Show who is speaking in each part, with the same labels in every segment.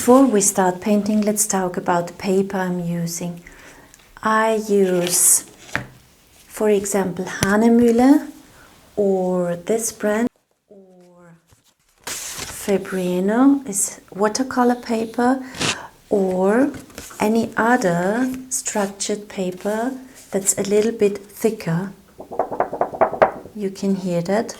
Speaker 1: Before we start painting, let's talk about the paper I'm using. I use, for example, Hahnemühle or this brand, or Fabriani is watercolor paper, or any other structured paper that's a little bit thicker. You can hear that.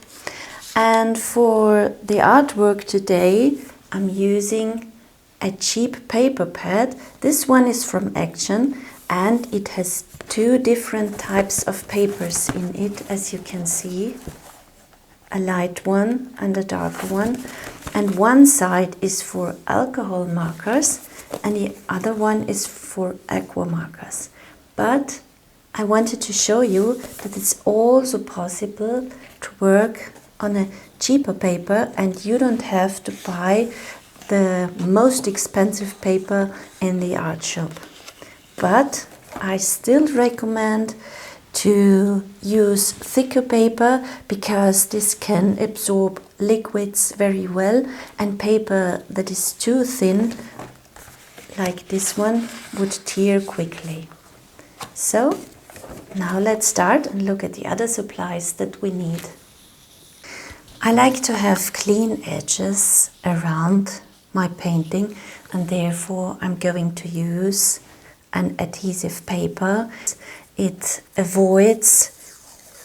Speaker 1: And for the artwork today, I'm using a cheap paper pad. This one is from Action, and it has two different types of papers in it, as you can see. A light one and a darker one. And one side is for alcohol markers and the other one is for aqua markers. But I wanted to show you that it's also possible to work on a cheaper paper and you don't have to buy the most expensive paper in the art shop. But I still recommend to use thicker paper because this can absorb liquids very well, and paper that is too thin, like this one, would tear quickly. So now let's start and look at the other supplies that we need. I like to have clean edges around my painting, and therefore I'm going to use an adhesive paper. It avoids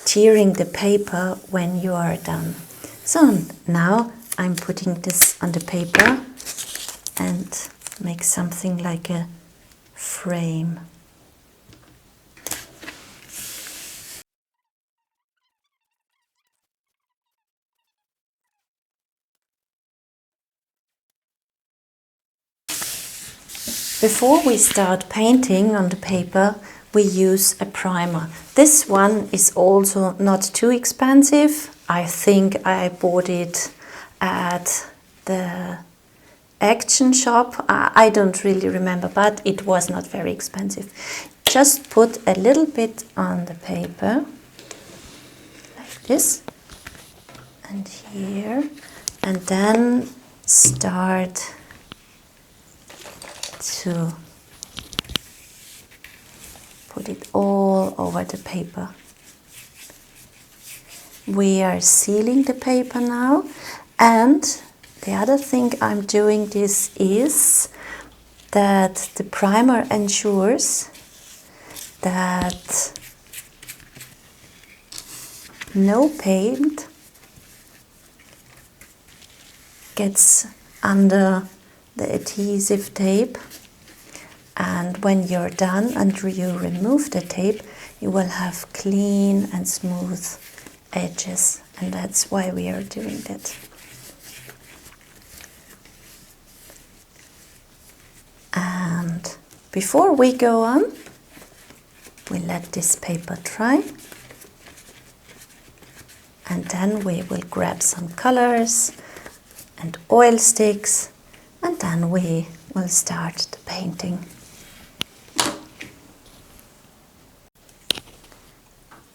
Speaker 1: tearing the paper when you are done. So now I'm putting this on the paper and make something like a frame. Before we start painting on the paper, we use a primer. This one is also not too expensive. I think I bought it at the Action shop. I don't really remember, but it was not very expensive. Just put a little bit on the paper, like this, and here, and then start to put it all over the paper. We are sealing the paper now, and the other thing I'm doing this is that the primer ensures that no paint gets under the adhesive tape, and when you're done and you remove the tape, you will have clean and smooth edges, and that's why we are doing that. And before we go on, we let this paper dry, and then we will grab some colors and oil sticks, and then we will start the painting.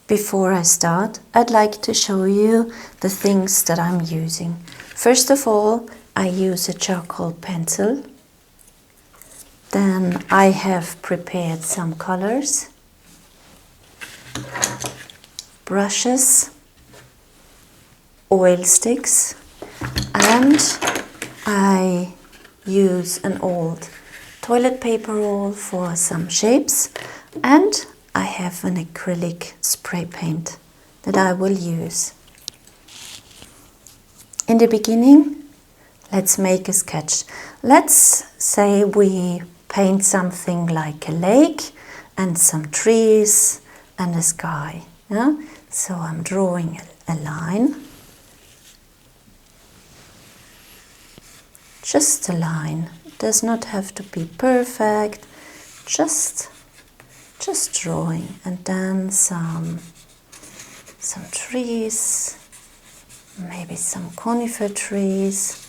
Speaker 1: Before I start, I'd like to show you the things that I'm using. First of all, I use a charcoal pencil. Then I have prepared some colors, brushes, oil sticks, and I use an old toilet paper roll for some shapes, and I have an acrylic spray paint that I will use. In the beginning, let's make a sketch. Let's say we paint something like a lake and some trees and a sky. Yeah? So I'm drawing a line. Just a line. It does not have to be perfect. Just drawing, and then some trees, maybe some conifer trees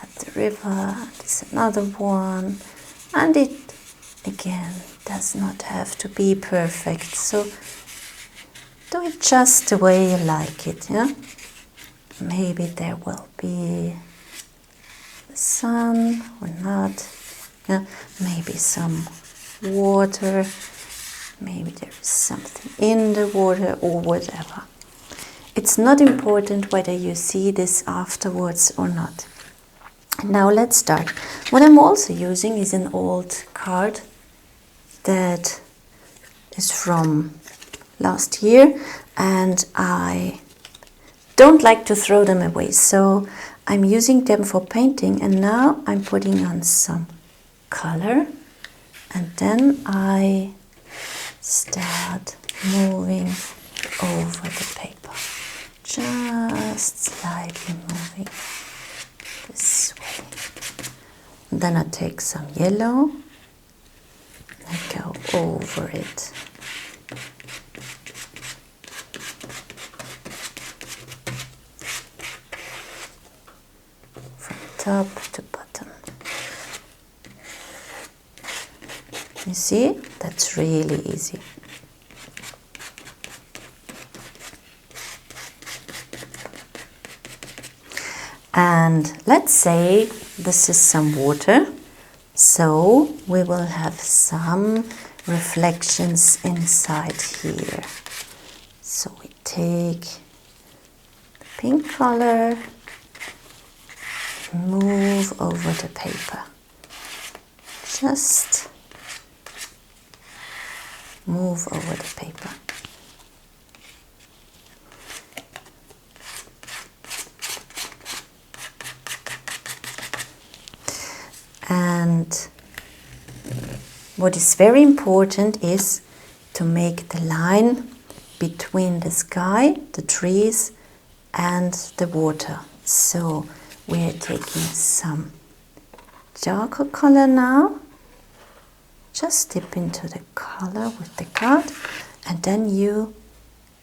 Speaker 1: at the river. There's another one, and it again does not have to be perfect. So do it just the way you like it. Yeah. Maybe there will be the sun or not. Yeah? Maybe some water, maybe there is something in the water or whatever. It's not important whether you see this afterwards or not. Now let's start. What I'm also using is an old card that is from last year, and I don't like to throw them away, so I'm using them for painting, and now I'm putting on some color, and then I start moving over the paper, just slightly moving this way. And then I take some yellow and go over it. From top to bottom. You see, that's really easy. And let's say this is some water, so we will have some reflections inside here. So we take the pink color, move over the paper. Just move over the paper. And what is very important is to make the line between the sky, the trees, and the water. So we're taking some darker color now. Just dip into the color with the card, and then you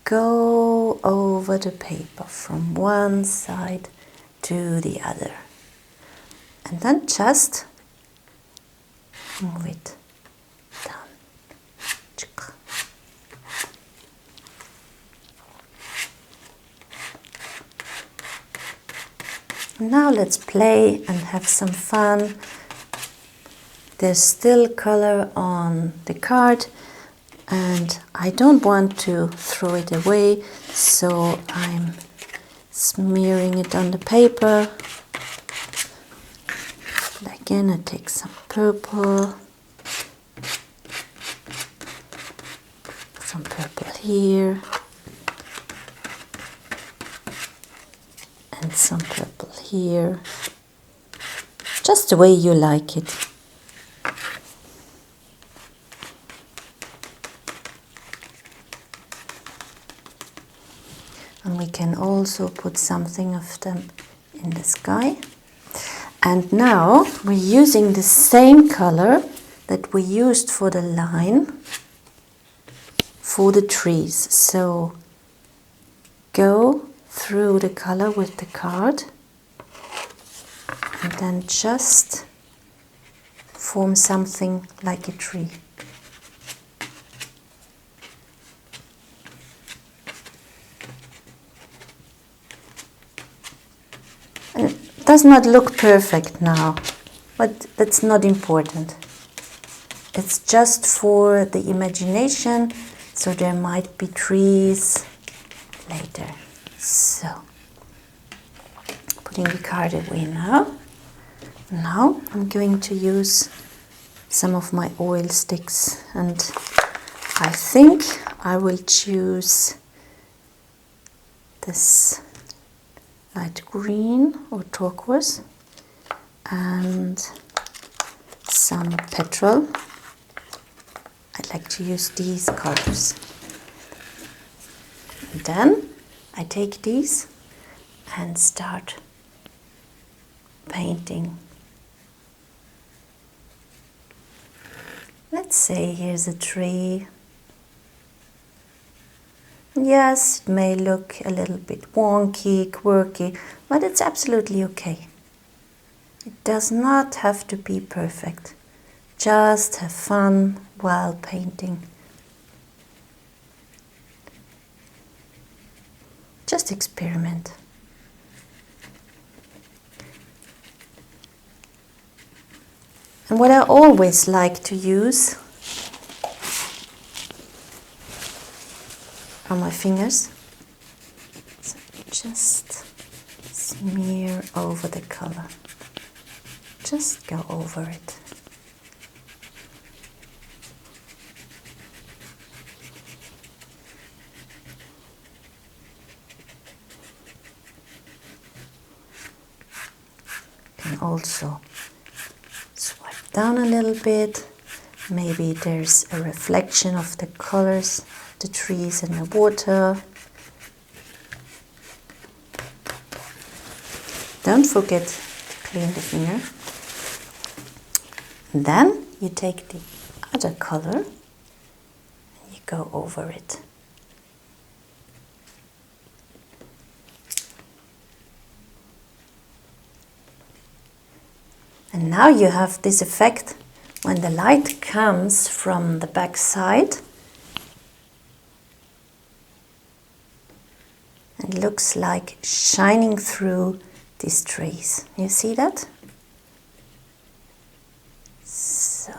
Speaker 1: go over the paper from one side to the other. And then just move it down. Now let's play and have some fun. There's still color on the card, and I don't want to throw it away, so I'm smearing it on the paper. Again, I take some purple, some purple here, and some purple here, just the way you like it. And we can also put something of them in the sky. And now we're using the same color that we used for the line for the trees. So go through the color with the card and then just form something like a tree. And it does not look perfect now, but that's not important. It's just for the imagination, so there might be trees later. So, putting the card away now. Now I'm going to use some of my oil sticks, and I think I will choose this light green or turquoise and some petrol. I'd like to use these colors. And then I take these and start painting. Let's say here's a tree. Yes, it may look a little bit wonky, quirky, but it's absolutely okay. It does not have to be perfect. Just have fun while painting. Just experiment. And And what I always like to use are my fingers. So just smear over the color. Just go over it. You can also swipe down a little bit. Maybe there's a reflection of the colors, the trees and the water. Don't forget to clean the finger. And then you take the other color and you go over it. And now you have this effect when the light comes from the back side. It looks like shining through these trees. You see that? So.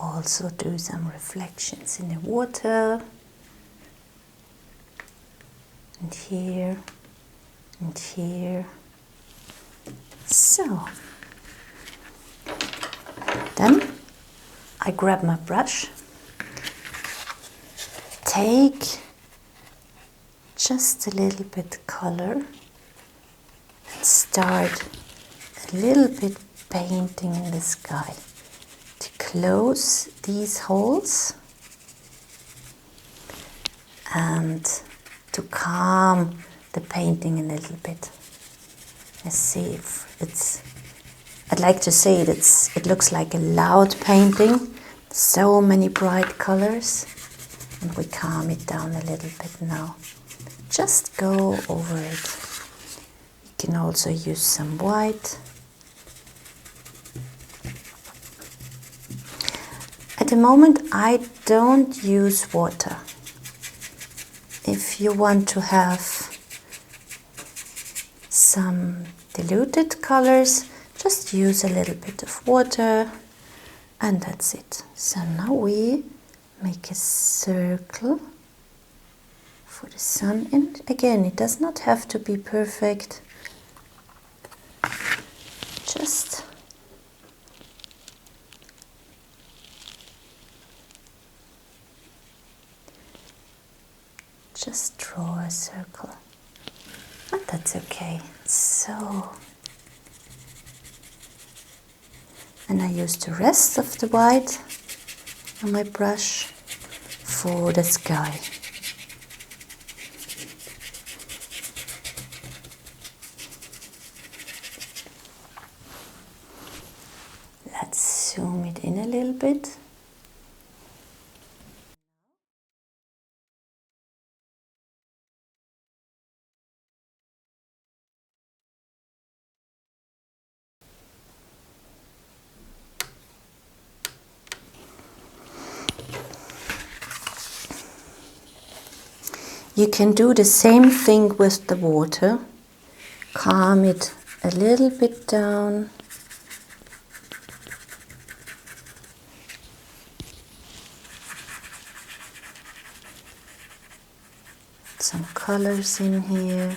Speaker 1: Also do some reflections in the water, and here, and here. So, then I grab my brush, take just a little bit color, and start a little bit painting in the sky. To close these holes and to calm the painting a little bit. Let's see if it's, I'd like to say it looks like a loud painting, so many bright colors, and we calm it down a little bit now. Just go over it. You can also use some white. At the moment I don't use water. If you want to have some diluted colors, just use a little bit of water and that's it. So now we make a circle for the sun, and again it does not have to be perfect. Just draw a circle, but that's okay. So, and I use the rest of the white on my brush for the sky. Let's zoom it in a little bit. You can do the same thing with the water. Calm it a little bit down. Some colors in here.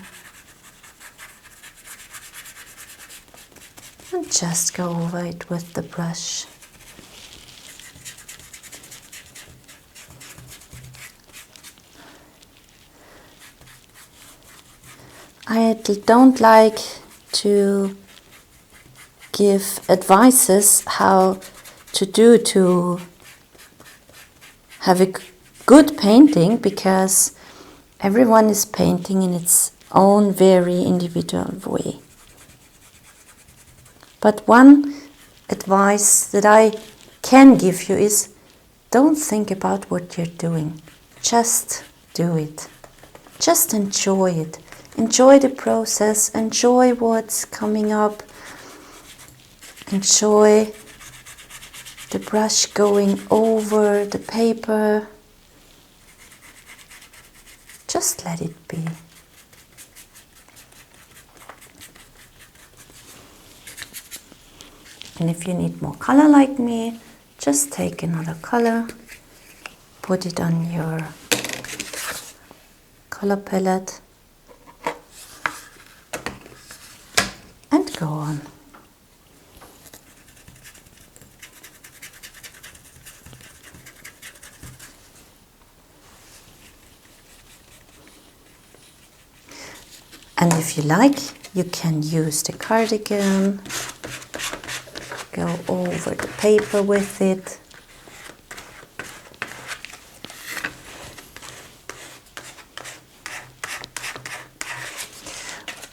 Speaker 1: And just go over it with the brush. I don't like to give advices how to do to have a good painting, because everyone is painting in its own very individual way. But one advice that I can give you is, don't think about what you're doing. Just do it. Just enjoy it. Enjoy the process, enjoy what's coming up, enjoy the brush going over the paper. Just let it be. And if you need more color like me, just take another color, put it on your color palette, and go on. And if you like, you can use the cardigan, go over the paper with it.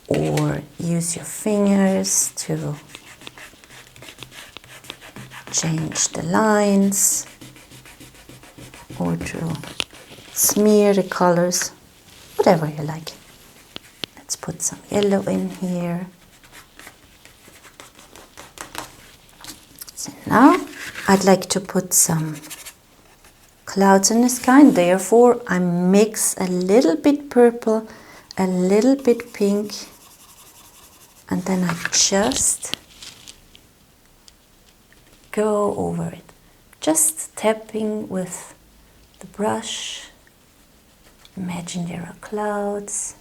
Speaker 1: Or use your fingers to change the lines, or to smear the colors, whatever you like. Let's put some yellow in here. So now I'd like to put some clouds in the sky, and therefore I mix a little bit purple, a little bit pink, and then I just go over it, just tapping with the brush. Imagine there are clouds.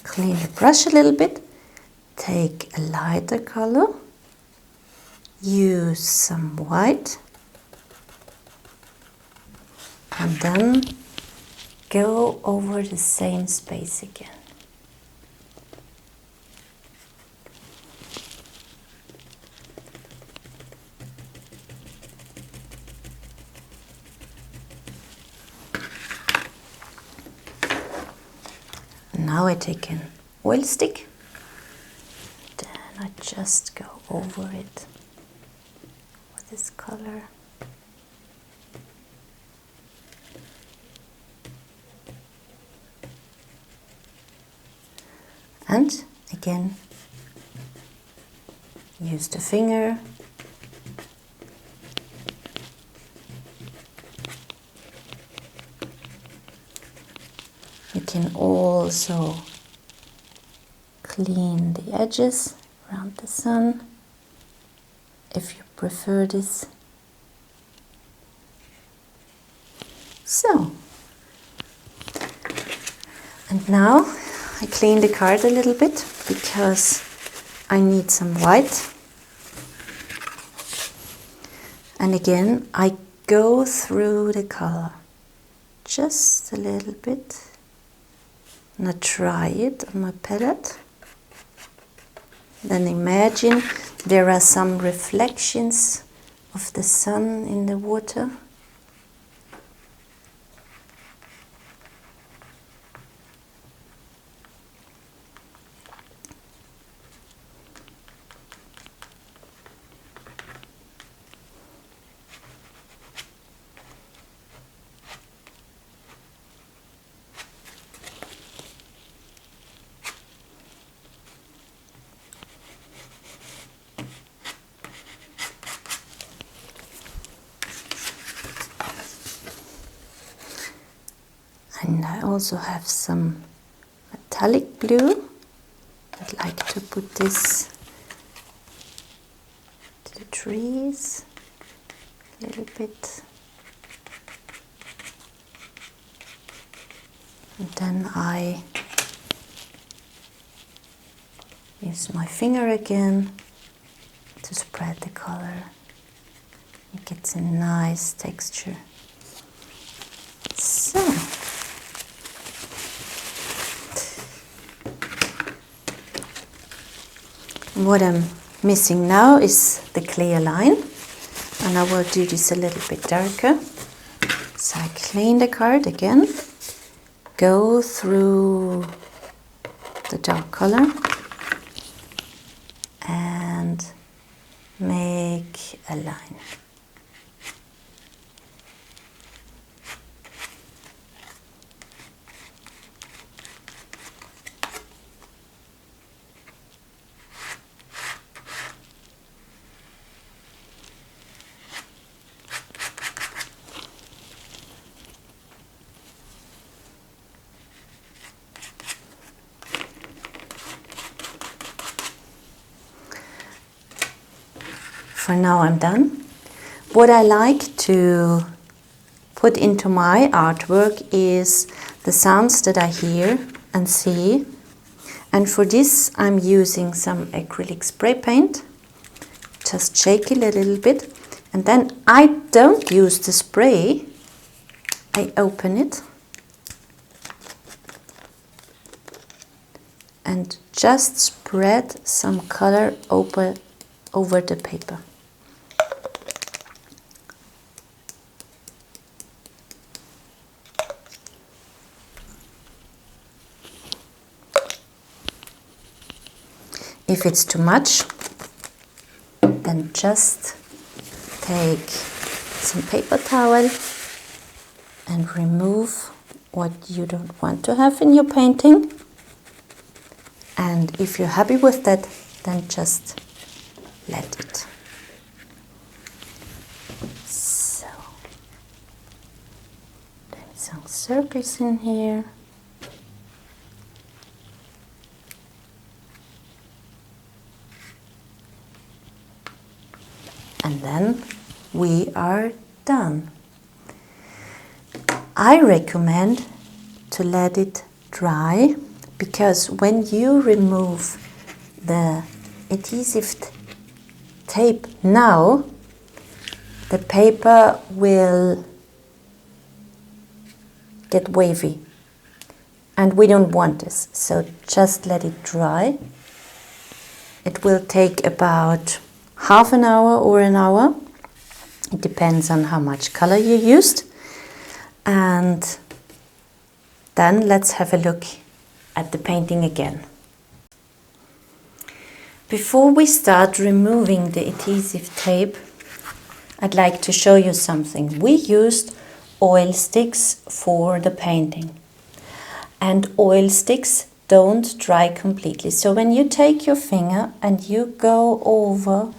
Speaker 1: Clean the brush a little bit, take a lighter color, use some white, and then go over the same space again. Now I take an oil stick, then I just go over it with this color. And again, use the finger. You can also clean the edges around the sun if you prefer this. So, and now I clean the card a little bit because I need some white. And again, I go through the color just a little bit. And I try it on my palette. Then imagine there are some reflections of the sun in the water. And I also have some metallic blue. I'd like to put this to the trees a little bit. And then I use my finger again to spread the color. It gets a nice texture. So, what I'm missing now is the clear line, and I will do this a little bit darker. So I clean the card again, go through the dark color and make a line. for now I'm done. What I like to put into my artwork is the sounds that I hear and see. And for this I'm using some acrylic spray paint. Just shake it a little bit. And then I don't use the spray. I open it. And just spread some color over the paper. If it's too much, then just take some paper towel and remove what you don't want to have in your painting. And if you're happy with that, then just let it. So, then some circles in here. And then we are done. I recommend to let it dry, because when you remove the adhesive tape now, the paper will get wavy. And we don't want this, so just let it dry. It will take about half an hour or an hour. It depends on how much color you used. And then let's have a look at the painting again. Before we start removing the adhesive tape, I'd like to show you something. We used oil sticks for the painting. And oil sticks don't dry completely. So when you take your finger and you go over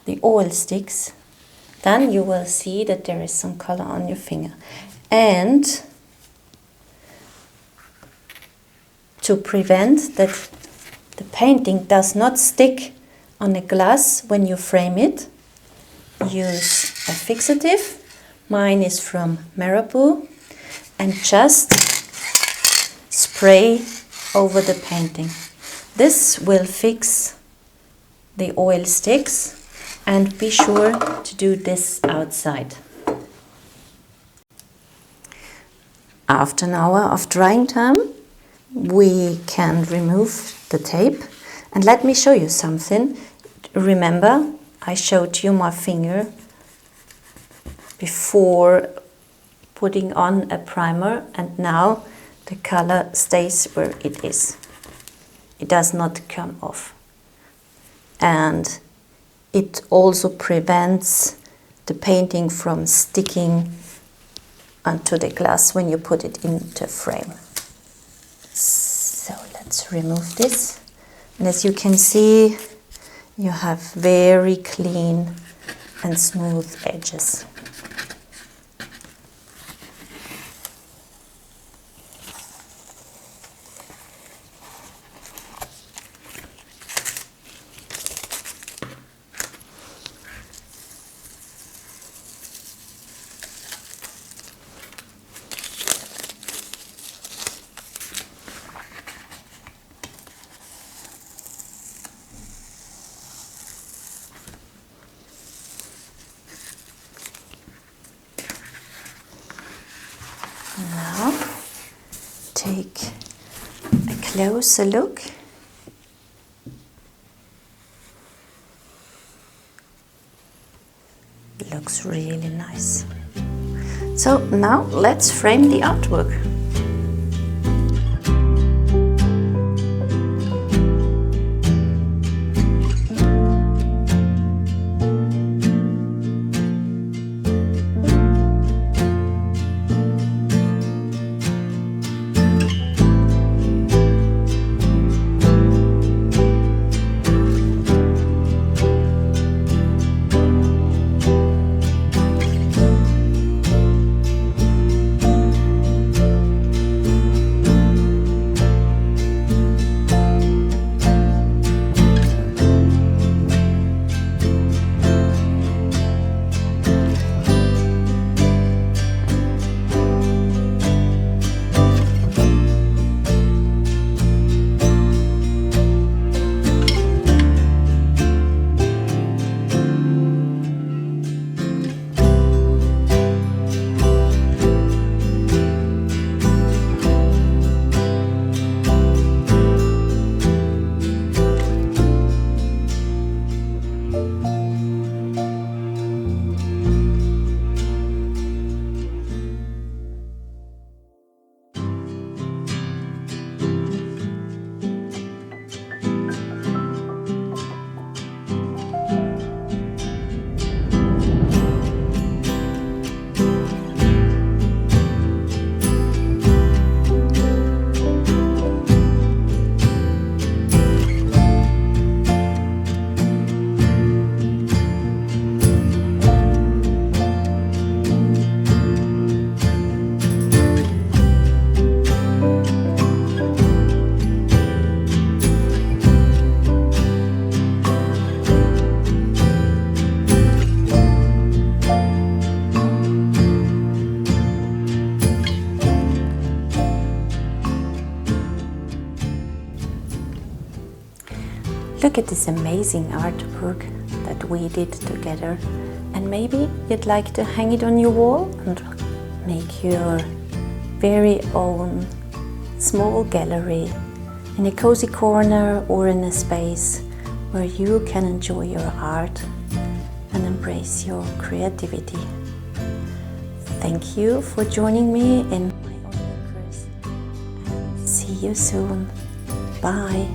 Speaker 1: the oil sticks, then you will see that there is some color on your finger. And to prevent that the painting does not stick on the glass when you frame it, use a fixative. Mine is from Marabou, and just spray over the painting. This will fix the oil sticks, and be sure to do this outside. After an hour of drying time, we can remove the tape. And let me show you something. Remember, I showed you my finger before putting on a primer, and now the color stays where it is. It does not come off. And it also prevents the painting from sticking onto the glass when you put it into a frame. So let's remove this. And as you can see, you have very clean and smooth edges. Now take a closer look. It looks really nice. So now let's frame the artwork. look at this amazing artwork that we did together, and maybe you'd like to hang it on your wall and make your very own small gallery in a cozy corner or in a space where you can enjoy your art and embrace your creativity. Thank you for joining me in my audio course, and see you soon. Bye.